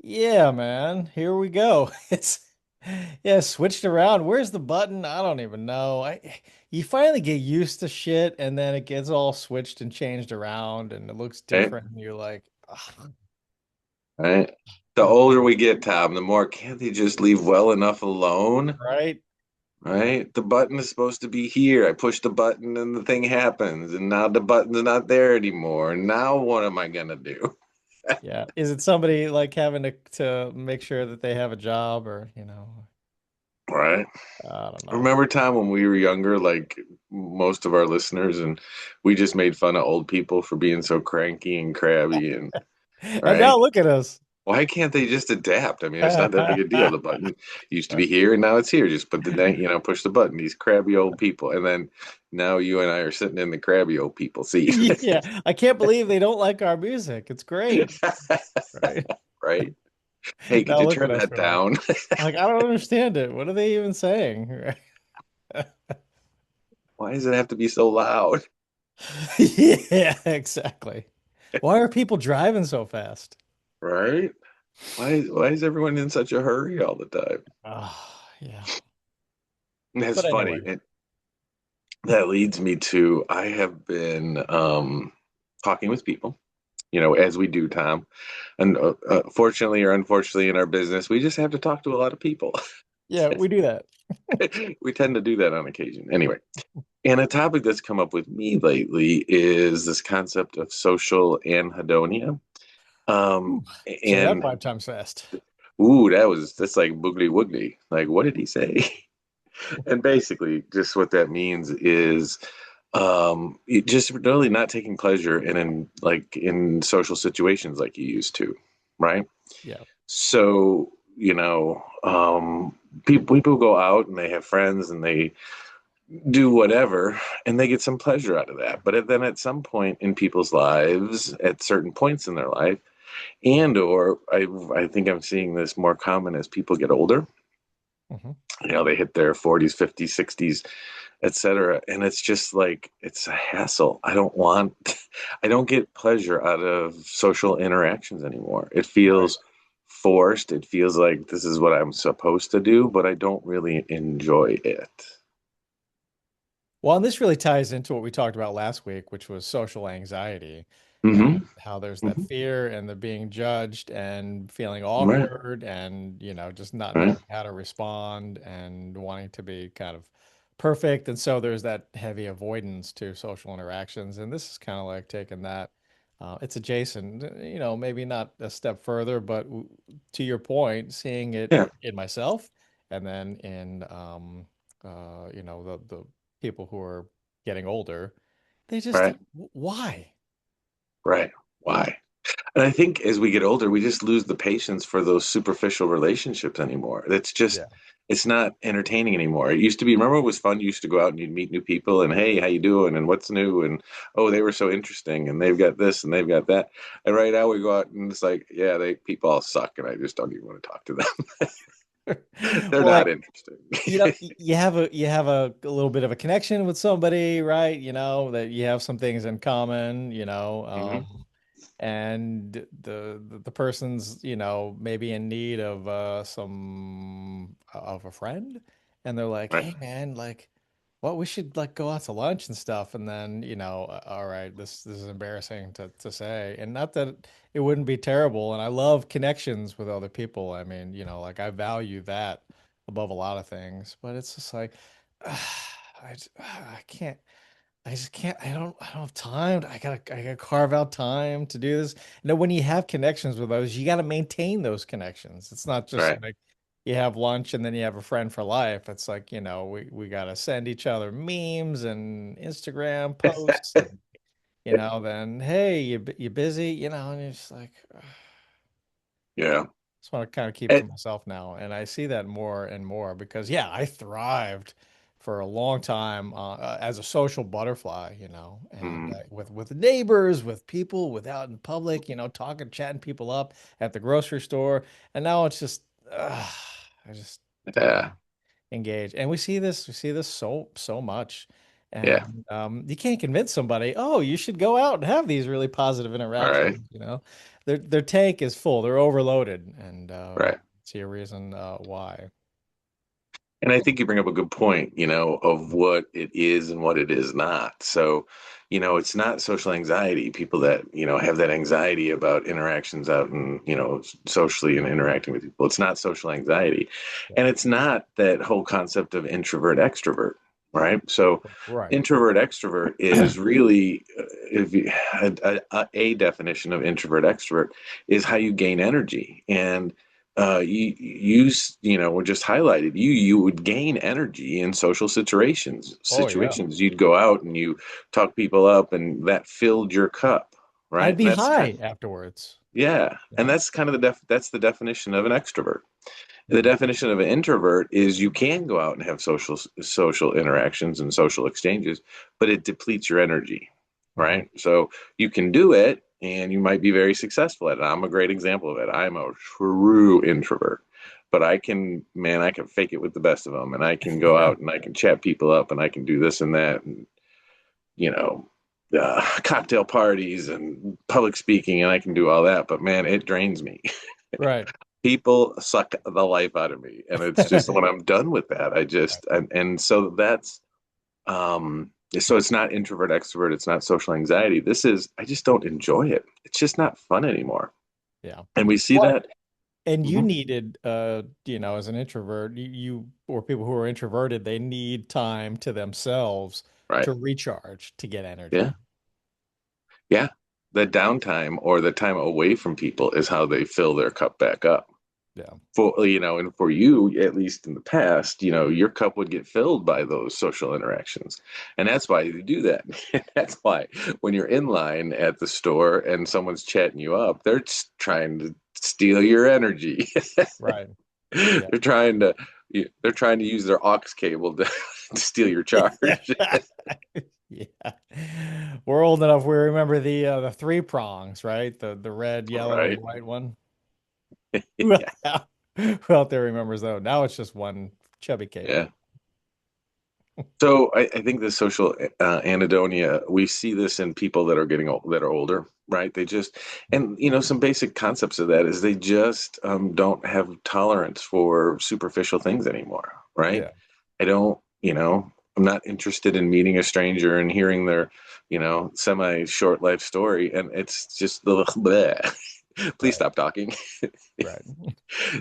Yeah, man. Here we go. It's yeah, switched around. Where's the button? I don't even know. You finally get used to shit and then it gets all switched and changed around and it looks Right? different and you're like, "Ugh." Right? The older we get, Tom, the more can't they just leave well enough alone? Right? Right? The button is supposed to be here. I push the button and the thing happens, and now the button's not there anymore. Now what am I gonna do? Yeah. Is it somebody like having to make sure that they have a job or, Right? I don't know. Remember time when we were younger, like most of our listeners, and we just made fun of old people for being so cranky and crabby and And now right? look at us. Why can't they just adapt? I mean, it's not that big a deal. The button used to be here and now it's here. Just put the push the button. These crabby old people. And then now you and I are sitting in the crabby old people seat. Yeah, I can't believe they don't like our music. It's great, right? Right? Hey, could Now you look at turn us. that We're like, down? I don't understand it. What are they even saying? Why does it have to be so loud? Yeah, exactly. Why are people driving so fast? Right? Why is everyone in such a hurry all the time? Oh, yeah. And that's But funny. anyway, And that leads me to I have been talking with people, as we do, Tom. And fortunately or unfortunately in our business, we just have to talk to a lot of people. yeah, we do that. We tend to do that on occasion. Anyway, and a topic that's come up with me lately is this concept of social anhedonia. Ooh, say that And 5 times fast. ooh, that's like boogly woogly. Like, what did he say? And basically, just what that means is just really not taking pleasure in social situations like you used to, right? Yeah. So, people go out and they have friends and they do whatever and they get some pleasure out of that. But then at some point in people's lives, at certain points in their life, and or I think I'm seeing this more common as people get older. Hmm. They hit their 40s, 50s, 60s, etc. And it's just like it's a hassle. I don't get pleasure out of social interactions anymore. It Right. feels forced. It feels like this is what I'm supposed to do, but I don't really enjoy it. Well, and this really ties into what we talked about last week, which was social anxiety and Hmm. how there's that Hmm. fear and the being judged and feeling Right. awkward and, just not Right. knowing how to respond and wanting to be kind of perfect. And so there's that heavy avoidance to social interactions. And this is kind of like taking that, it's adjacent, maybe not a step further, but to your point, seeing it Yeah. in myself and then in, the people who are getting older, they just Right. why? Right. Why? And I think as we get older, we just lose the patience for those superficial relationships anymore. Yeah. It's not entertaining anymore. It used to be, remember it was fun. You used to go out and you'd meet new people and hey, how you doing? And what's new? And oh, they were so interesting and they've got this and they've got that. And right now we go out and it's like, yeah, people all suck and I just don't even want to talk to them. They're Well, not like, interesting. you have a little bit of a connection with somebody, right? That you have some things in common, Hmm. and the person's, maybe in need of some of a friend, and they're like, Right. "Hey, man, like, well, we should like go out to lunch and stuff." And then, all right, this is embarrassing to say, and not that it wouldn't be terrible. And I love connections with other people. I mean, like I value that above a lot of things, but it's just like, I can't. I just can't. I don't have time. I gotta carve out time to do this. When you have connections with those, you gotta maintain those connections. It's not just Right. like you have lunch and then you have a friend for life. It's like, we gotta send each other memes and Instagram posts and then hey, you busy, and you're just like Yeah. just want to kind of keep to And, myself now. And I see that more and more because, yeah, I thrived for a long time as a social butterfly, and mm, with neighbors, with people, with out in public, talking, chatting people up at the grocery store. And now it's just, I just don't want yeah. to engage. And we see this so much. Yeah. And you can't convince somebody, oh, you should go out and have these really positive All right. interactions, you know. Their tank is full, they're overloaded, and Right. see a reason why. And I think you bring up a good point, of what it is and what it is not. So, it's not social anxiety. People that, have that anxiety about interactions out and, socially and interacting with people. It's not social anxiety. Yeah. And it's not that whole concept of introvert extrovert, right? So, Right. introvert extrovert is really, if you, a definition of introvert extrovert is how you gain energy. And were just highlighted. You would gain energy in social situations. Oh yeah. Situations you'd go out and you talk people up, and that filled your cup, I'd right? And be that's kind, high afterwards. yeah, and Yeah. that's kind of that's the definition of an extrovert. The Yeah. definition of an introvert is you can go out and have social interactions and social exchanges, but it depletes your energy, Mhm. right? So you can do it and you might be very successful at it. I'm a great example of it. I'm a true introvert, but I can fake it with the best of them, and I can go Yeah. out and I can chat people up, and I can do this and that, and you know, cocktail parties and public speaking, and I can do all that. But man, it drains me. Right. People suck the life out of me, and it's just when I'm done with that, Right. and so that's so it's not introvert extrovert, it's not social anxiety. This is I just don't enjoy it. It's just not fun anymore, Yeah. and we see Well, that. and you Mhm. needed, as an introvert, or people who are introverted, they need time to themselves Right. to recharge, to get Yeah. energy. Yeah. The downtime or the time away from people is how they fill their cup back up. Yeah. And for you, at least in the past, your cup would get filled by those social interactions. And that's why you do that. That's why when you're in line at the store and someone's chatting you up, they're just trying to steal your energy. Right. they're Yeah. trying to they're trying to use their aux cable to, to steal your charge. Yeah. We're old enough. We remember the three prongs, right? The red, yellow, and Right. white one. Who Yeah. who out there remembers those? Now it's just one chubby cable. Yeah. So I think the social anhedonia, we see this in people that are that are older, right? They just, and some basic concepts of that is they just don't have tolerance for superficial things anymore, right? Yeah. I don't, I'm not interested in meeting a stranger and hearing their, semi short life story, and it's just the bleh. Please Right. stop talking. Right.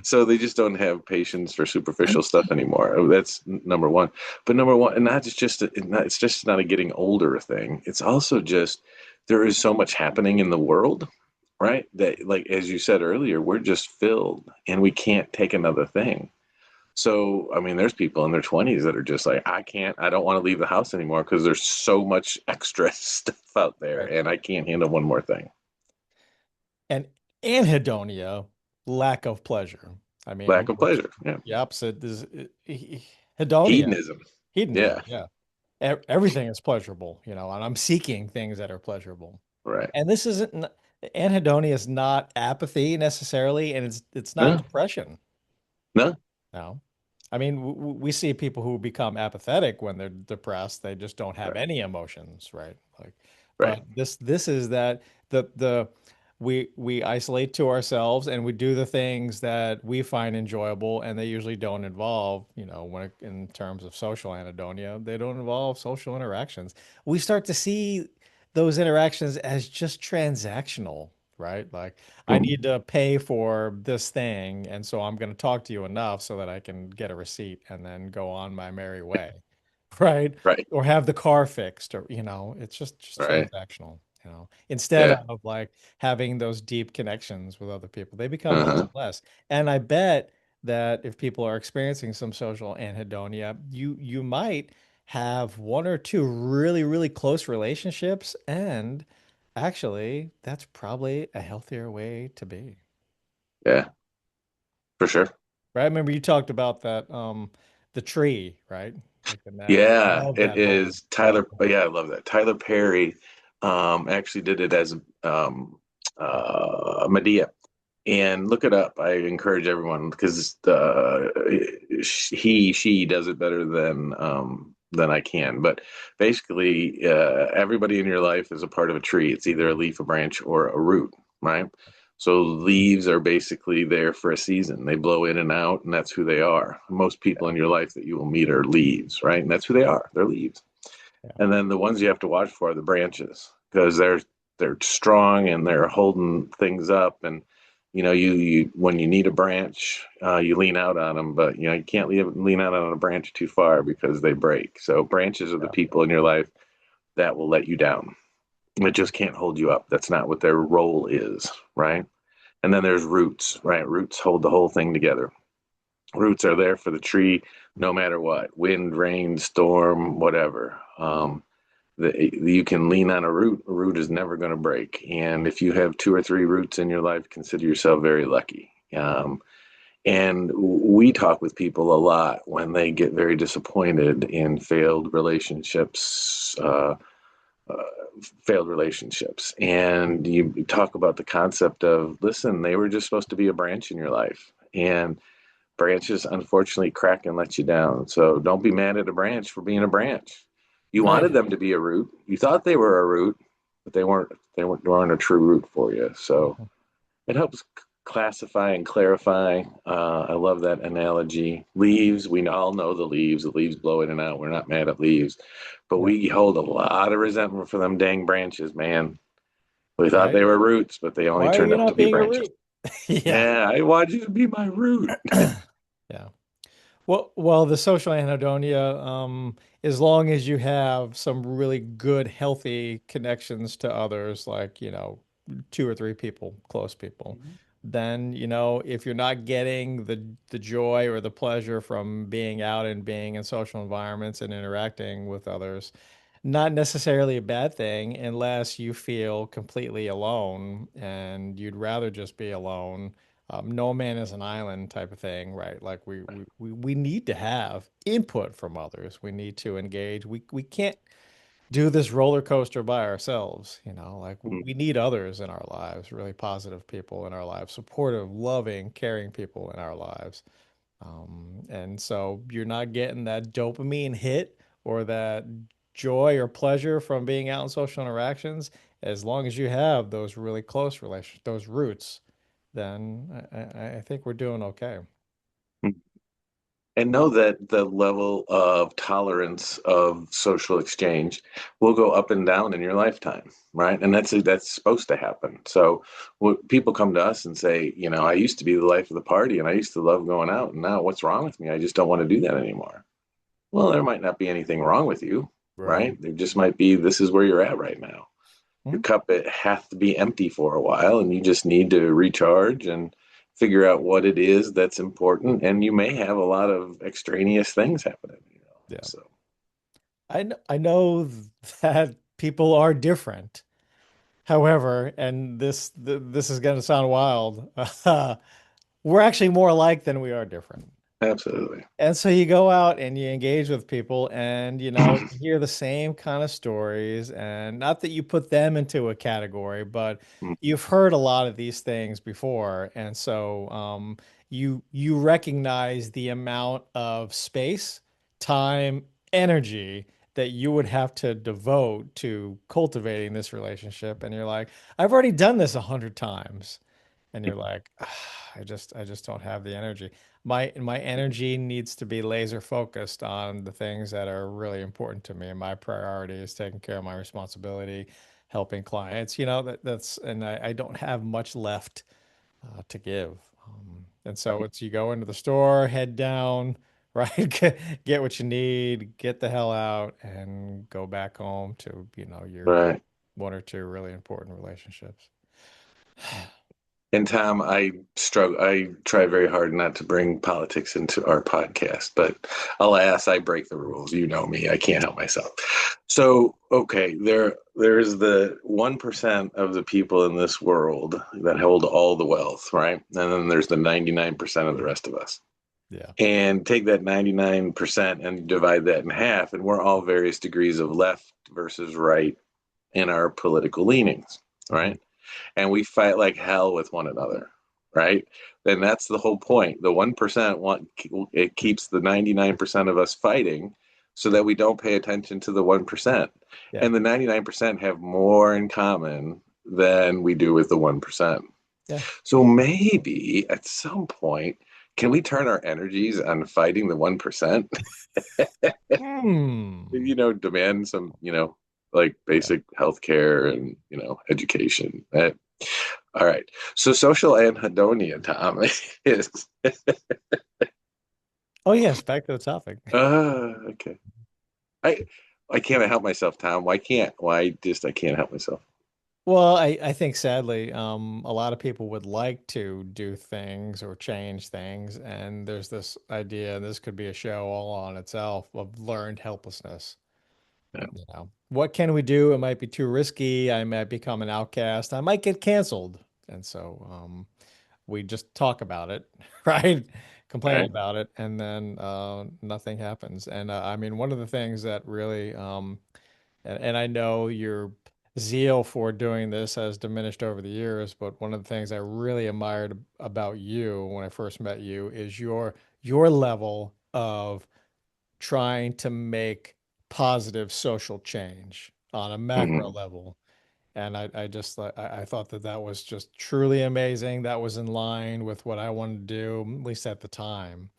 So they just don't have patience for superficial stuff anymore. That's number one. But number one, and not just it's just not a getting older thing. It's also just there is so much happening in the world, right? That like as you said earlier, we're just filled and we can't take another thing. So I mean, there's people in their 20s that are just like, I don't want to leave the house anymore because there's so much extra stuff out there, Right. and I can't handle one more thing. And anhedonia, lack of pleasure. I Lack mean, of pleasure. Yeah. the opposite is hedonia, Hedonism. hedonism. Yeah. Yeah. Everything is pleasurable, and I'm seeking things that are pleasurable. Right. And this isn't anhedonia is not apathy necessarily, and it's not No. depression. No. No. I mean, we see people who become apathetic when they're depressed. They just don't have Right. any emotions, right? Like, Right. but this is that the we isolate to ourselves and we do the things that we find enjoyable, and they usually don't involve, in terms of social anhedonia, they don't involve social interactions. We start to see those interactions as just transactional, right? Like, I Mhm. need to pay for this thing, and so I'm going to talk to you enough so that I can get a receipt and then go on my merry way, right? Right. Or have the car fixed, or it's just Right. transactional, instead Yeah. of like having those deep connections with other people, they become less Uh-huh. and less. And I bet that if people are experiencing some social anhedonia, you might have one or two really, really close relationships, and actually, that's probably a healthier way to be. Yeah. For sure. Right? I remember you talked about that, the tree, right? Like the net. I Yeah, love it that whole is Tyler. Oh, yeah, I love that. Tyler Perry actually did it as Medea. And look it up. I encourage everyone because she does it better than than I can. But basically, everybody in your life is a part of a tree. It's either a leaf, a branch, or a root, right? So leaves are basically there for a season. They blow in and out, and that's who they are. Most people in your life that you will meet are leaves, right? And that's who they are. They're leaves. Yeah. And then the ones you have to watch for are the branches because they're strong and they're holding things up. And you when you need a branch, you lean out on them, but you can't lean out on a branch too far because they break. So branches are the Yeah. people in your life that will let you down. It just can't hold you up. That's not what their role is, right? And then there's roots, right? Roots hold the whole thing together. Roots are there for the tree no matter what, wind, rain, storm, whatever. You can lean on a root. A root is never going to break. And if you have two or three roots in your life, consider yourself very lucky. And we talk with people a lot when they get very disappointed in uh, failed relationships. And you talk about the concept of, listen, they were just supposed to be a branch in your life. And branches unfortunately crack and let you down. So don't be mad at a branch for being a branch. You Right. wanted them to be a root. You thought they were a root, but they weren't a true root for you. So it helps classify and clarify. I love that analogy. Leaves, we all know the leaves. The leaves blow in and out. We're not mad at leaves, but Yeah. we hold a lot of resentment for them dang branches, man. We thought Right. they were roots, but they only Why are turned you out to not be being a branches. root? Yeah. Yeah, I want you to be my root. Yeah. Well, the social anhedonia, as long as you have some really good, healthy connections to others, like, two or three people, close people, then, if you're not getting the joy or the pleasure from being out and being in social environments and interacting with others, not necessarily a bad thing unless you feel completely alone and you'd rather just be alone. No man is an island type of thing, right? Like we need to have input from others. We need to engage. We can't do this roller coaster by ourselves, like we need others in our lives, really positive people in our lives, supportive, loving, caring people in our lives. And so you're not getting that dopamine hit or that joy or pleasure from being out in social interactions. As long as you have those really close relations, those roots, then I think we're doing okay. And know that the level of tolerance of social exchange will go up and down in your lifetime, right? And that's supposed to happen. So people come to us and say, I used to be the life of the party and I used to love going out, and now what's wrong with me? I just don't want to do that anymore. Well, there might not be anything wrong with you, Right. right? There just might be, this is where you're at right now. Your Mhm. cup, it has to be empty for a while, and you just need to recharge and figure out what it is that's important. And you may have a lot of extraneous things happening. Yeah. So I know that people are different. However, and this is going to sound wild, we're actually more alike than we are different. absolutely. And so you go out and you engage with people and you hear the same kind of stories, and not that you put them into a category, but you've heard a lot of these things before. And so you recognize the amount of space, time, energy that you would have to devote to cultivating this relationship. And you're like, I've already done this 100 times. And you're like, I just don't have the energy. My energy needs to be laser focused on the things that are really important to me. And my priority is taking care of my responsibility, helping clients. And I don't have much left to give. And so it's you go into the store, head down, right? Get what you need, get the hell out, and go back home to, your Right. one or two really important relationships. And Tom, I struggle. I try very hard not to bring politics into our podcast, but alas, I break the rules. You know me; I can't help myself. So, okay, there's the 1% of the people in this world that hold all the wealth, right? And then there's the 99% of the rest of us. Yeah. And take that 99% and divide that in half, and we're all various degrees of left versus right in our political leanings, Mhm. right? And we fight like hell with one another, right? And that's the whole point. The 1% want it keeps the 99% of us fighting so that we don't pay attention to the 1%. Yeah. And the 99% have more in common than we do with the 1%. Yeah. So maybe at some point, can we turn our energies on fighting the 1%? Hmm. Demand some, like Yeah. basic healthcare and, education. All right. So social anhedonia, Tom, is Oh yes, back to the topic. okay. I I can't help myself, Tom. I can't help myself. Well, I think sadly, a lot of people would like to do things or change things, and there's this idea, and this could be a show all on itself, of learned helplessness. Yeah. What can we do? It might be too risky. I might become an outcast. I might get canceled. And so we just talk about it, right? All Complain right. about it, and then nothing happens. And I mean, one of the things that really, and I know your zeal for doing this has diminished over the years, but one of the things I really admired about you when I first met you is your level of trying to make positive social change on a macro Mm-hmm. level. And I just I thought that that was just truly amazing. That was in line with what I wanted to do, at least at the time.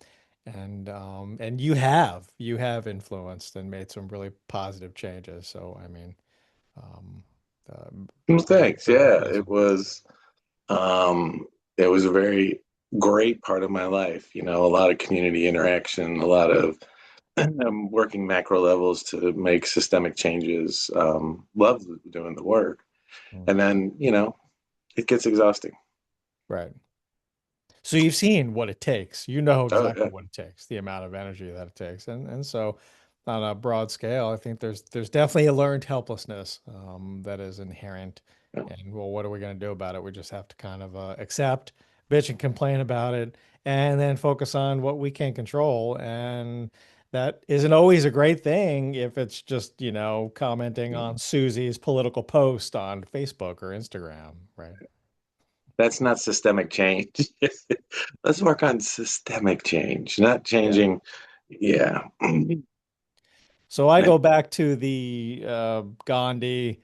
And you have influenced and made some really positive changes. So I mean, um, uh, Well, very, thanks. very Yeah, impressive. um, it was a very great part of my life. A lot of community interaction, a lot of working macro levels to make systemic changes. Love doing the work. Mm. And then, it gets exhausting. Right. So you've seen what it takes. You know Oh, exactly yeah. what it takes, the amount of energy that it takes. And so on a broad scale, I think there's definitely a learned helplessness that is inherent. Yeah. And well, what are we going to do about it? We just have to kind of accept, bitch, and complain about it, and then focus on what we can control. And that isn't always a great thing if it's just, commenting on Susie's political post on Facebook or Instagram, right? That's not systemic change. Let's work on systemic change, not Yeah. changing. Yeah. So I go back to the Gandhi,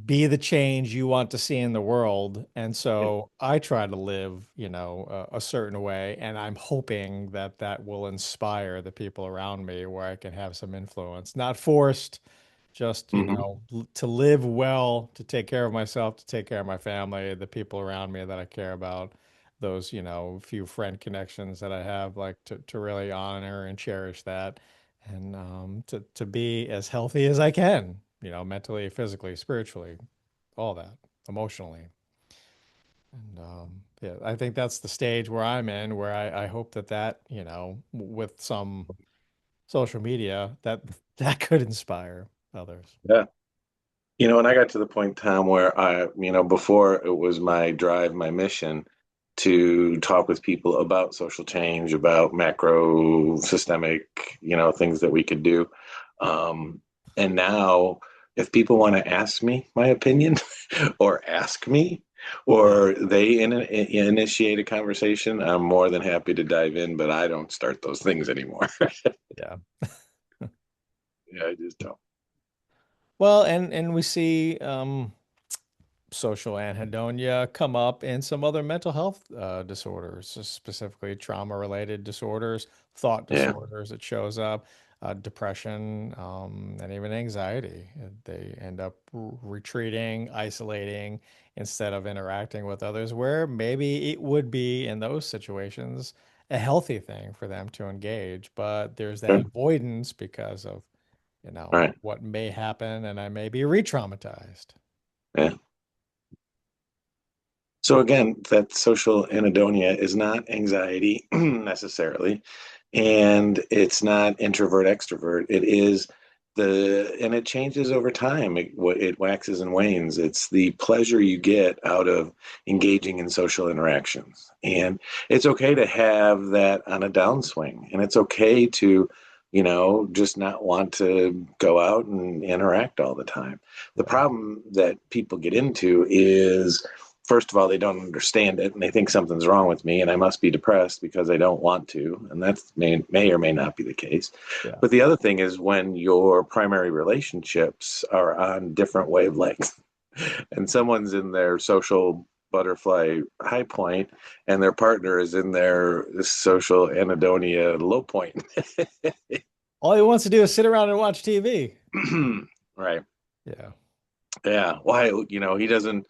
be the change you want to see in the world. And so I try to live, a certain way. And I'm hoping that that will inspire the people around me where I can have some influence, not forced, just, Mhm. to live well, to take care of myself, to take care of my family, the people around me that I care about, those, few friend connections that I have, like to really honor and cherish that, and to be as healthy as I can, mentally, physically, spiritually, all that, emotionally. And yeah, I think that's the stage where I'm in, where I hope that, with some social media, that that could inspire others. Yeah. And I got to the point, Tom, where before it was my drive, my mission to talk with people about social change, about macro systemic, things that we could do. Um, and now, if people want to ask me my opinion or ask me, Yeah. or they initiate a conversation, I'm more than happy to dive in, but I don't start those things anymore. Yeah. Yeah, I just don't. Well, and we see social anhedonia come up in some other mental health disorders, so specifically trauma-related disorders, thought Yeah, disorders. It shows up, depression, and even anxiety. They end up retreating, isolating instead of interacting with others, where maybe it would be in those situations a healthy thing for them to engage, but there's that sure. avoidance because of All right. what may happen, and I may be re-traumatized. Yeah. So again, that social anhedonia is not anxiety necessarily, and it's not introvert extrovert. It is and it changes over time. It waxes and wanes. It's the pleasure you get out of engaging in social interactions, and it's okay to have that on a downswing, and it's okay to, just not want to go out and interact all the time. The Right. problem that people get into is first of all, they don't understand it and they think something's wrong with me and I must be depressed because I don't want to. And that may or may not be the case. Yeah. But the other thing is when your primary relationships are on different wavelengths and someone's in their social butterfly high point and their partner is in their social anhedonia low point. All he wants to do is sit around and watch TV. Right. Yeah. Yeah. Why, he doesn't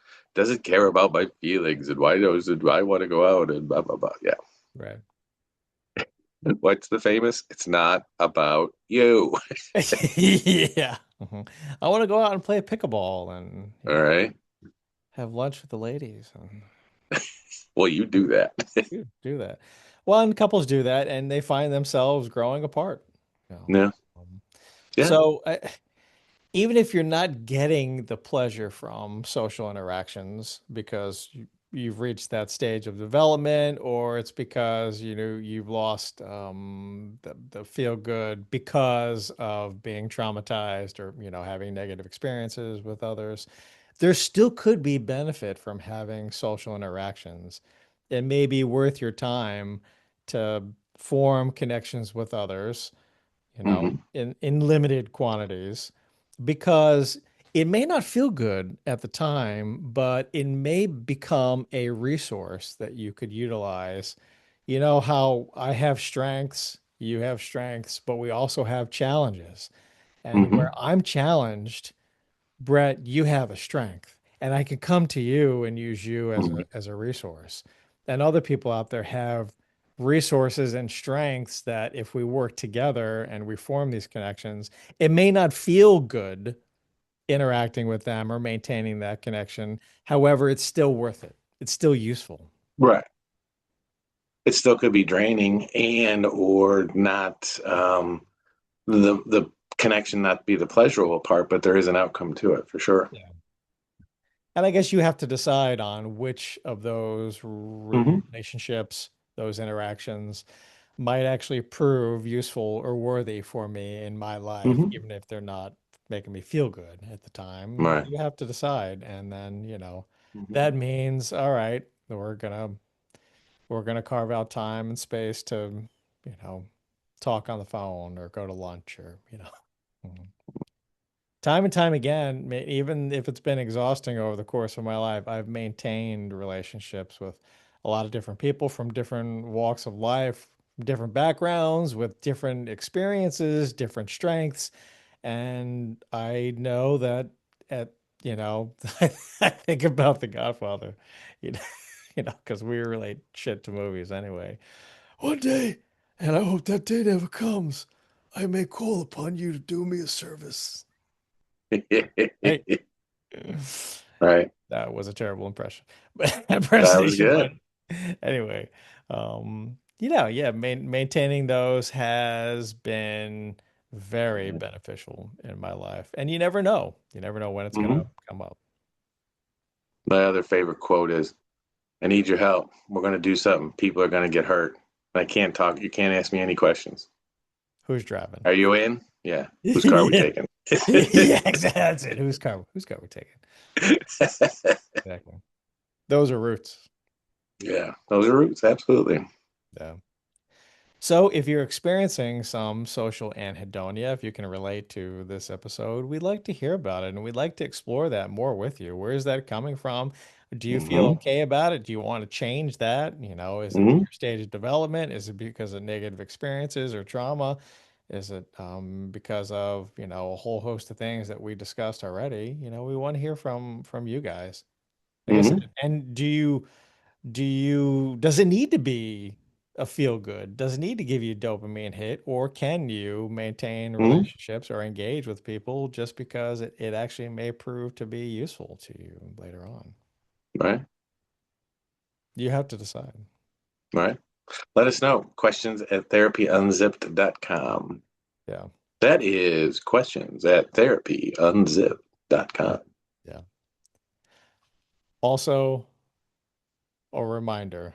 care about my feelings and why does it I want to go out and blah blah blah. Yeah. Right. What's the famous? It's not about you. Yeah. Mhm. I want to go out and play pickleball and, All right. have lunch with the ladies and Well, you do that. do that. Well, and couples do that and they find themselves growing apart. You know. Yeah. Um, Yeah. so even if you're not getting the pleasure from social interactions because you've reached that stage of development, or it's because you've lost the feel good because of being traumatized or having negative experiences with others, there still could be benefit from having social interactions. It may be worth your time to form connections with others, Hmm. in limited quantities, because it may not feel good at the time, but it may become a resource that you could utilize. You know how I have strengths, you have strengths, but we also have challenges. And where Hmm. I'm challenged, Brett, you have a strength, and I can come to you and use you as Hmm. a resource. And other people out there have resources and strengths that if we work together and we form these connections, it may not feel good interacting with them or maintaining that connection. However, it's still worth it. It's still useful. Right. It still could be draining and or not the connection not be the pleasurable part, but there is an outcome to it for sure. Yeah. And I guess you have to decide on which of those Hmm. relationships, those interactions might actually prove useful or worthy for me in my life, Hmm. even if they're not making me feel good at the time. Right. You have to decide. And then, Hmm. that means, all right, we're gonna carve out time and space to, you know, talk on the phone or go to lunch or, Mhm. Time and time again, even if it's been exhausting over the course of my life, I've maintained relationships with a lot of different people from different walks of life, different backgrounds, with different experiences, different strengths. And I know that at, you know, I think about The Godfather, you know, because we relate shit to movies anyway. One day, and I hope that day never comes, I may call upon you to do me a service. Right. Right. That was a terrible impression, but That was impersonation. But good. anyway, yeah, maintaining those has been very beneficial in my life. And you never know. You never know when it's Hmm. gonna come up. My other favorite quote is, I need your help. We're going to do something. People are going to get hurt. I can't talk. You can't ask me any questions. Who's driving? Are you in? Yeah. Whose car are we Yeah. taking? Yeah, exactly. That's it. Whose car we taking? Exactly. Those are roots. Yeah. Those are roots. Absolutely. Yeah. So, if you're experiencing some social anhedonia, if you can relate to this episode, we'd like to hear about it and we'd like to explore that more with you. Where is that coming from? Do you feel Hmm. okay about it? Do you want to change that? Is it Hmm. your stage of development? Is it because of negative experiences or trauma? Is it because of, a whole host of things that we discussed already? We want to hear from you guys. Like I said, Hmm. and does it need to be a feel good? Does it need to give you a dopamine hit, or can you maintain Hmm. relationships or engage with people just because it actually may prove to be useful to you later on? Right. You have to decide. Right. Let us know. Questions at therapyunzipped.com. Yeah. That is questions at therapyunzipped.com. Yeah. Also, a reminder,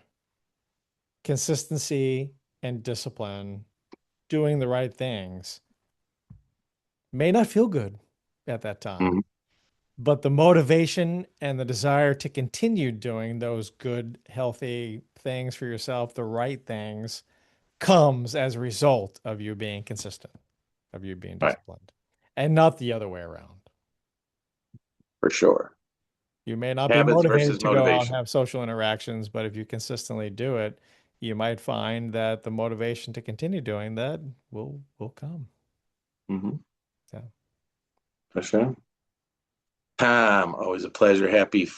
consistency and discipline, doing the right things may not feel good at that Hmm. time. But the motivation and the desire to continue doing those good, healthy things for yourself, the right things, comes as a result of you being consistent, of you being Right, disciplined, and not the other way around. for sure. You may not be Habits motivated versus to go out and motivation. have social interactions, but if you consistently do it, you might find that the motivation to continue doing that will come. Hmm. So, For sure. Tom, always a pleasure. Happy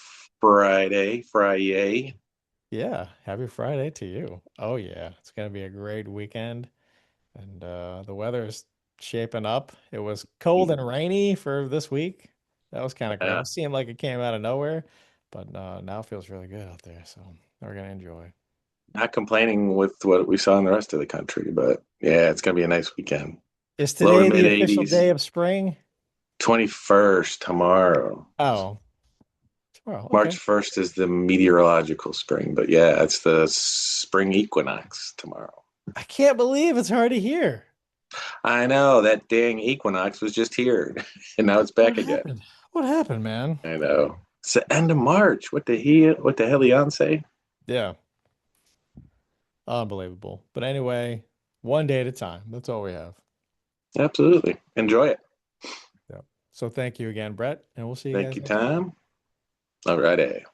Friday, Friday. yeah, happy Friday to you. Oh yeah, it's gonna be a great weekend, and the weather is shaping up. It was cold and rainy for this week. That was kind of Yeah, gross. Seemed like it came out of nowhere, but now it feels really good out there. So we're gonna enjoy. not complaining with what we saw in the rest of the country, but yeah, it's gonna be a nice weekend. Is Low to today the mid official 80s. day of spring? 21st tomorrow. Oh, tomorrow. Okay. March 1st is the meteorological spring, but yeah, it's the spring equinox tomorrow. I can't believe it's already here. I know that dang equinox was just here and now it's What back again. happened? What happened, man? I know. It's the end of March. What the hell Beyonce? Yeah, unbelievable. But anyway, one day at a time. That's all we have. Absolutely. Enjoy it. Yeah. So thank you again, Brett, and we'll see you Thank guys you, next week. Tom. All righty.